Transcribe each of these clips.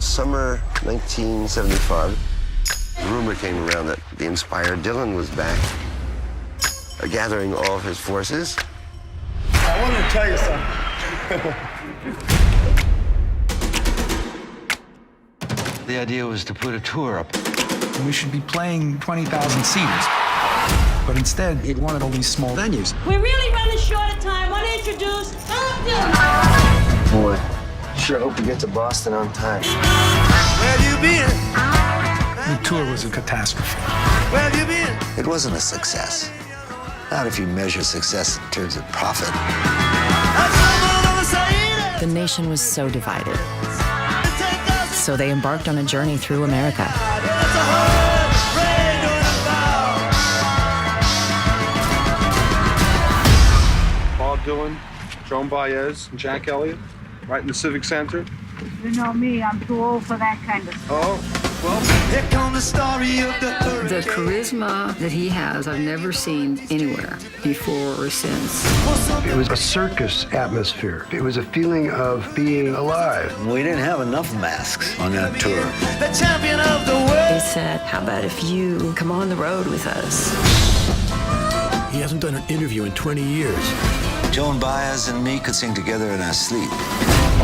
Summer 1975, a rumor came around that the inspired Dylan was back, gathering all of his forces. I wanted to tell you something. The idea was to put a tour up. We should be playing 20,000 seaters. But instead, he wanted all these small venues. We're really running short of time. Want to introduce Bob Dylan. Boy, sure hope we get to Boston on time. Where you been? The tour was a catastrophe. Where you been? It wasn't a success. Not if you measure success in terms of profit. The nation was so divided. So they embarked on a journey through America. Bob Dylan, Joan Baez, and Jack Elliott, right in the Civic Center. You know me, I'm too old for that kind of stuff. Oh, well, Here comes the story of the hurricane. The charisma that he has, I've never seen anywhere before or since. It was a circus atmosphere. It was a feeling of being alive. We didn't have enough masks on that tour. The champion of the world. They said, how about if you come on the road with us? He hasn't done an interview in 20 years. Joan Baez and me could sing together in our sleep.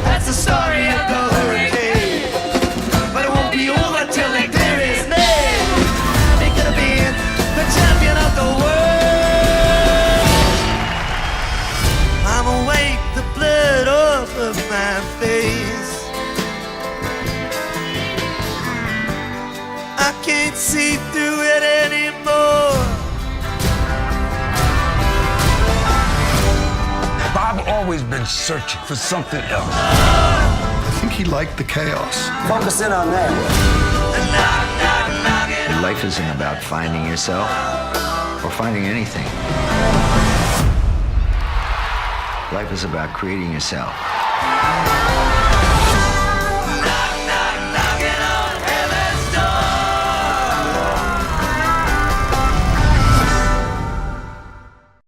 That's the story of the hurricane. But it won't be over till they clear his name. They could have been the champion of the world. I'm awake, the blood off of my face. I can't see through it anymore. Bob always been searching for something else. I think he liked the chaos. Focus in on that. Life isn't about finding yourself or finding anything. Life is about creating yourself.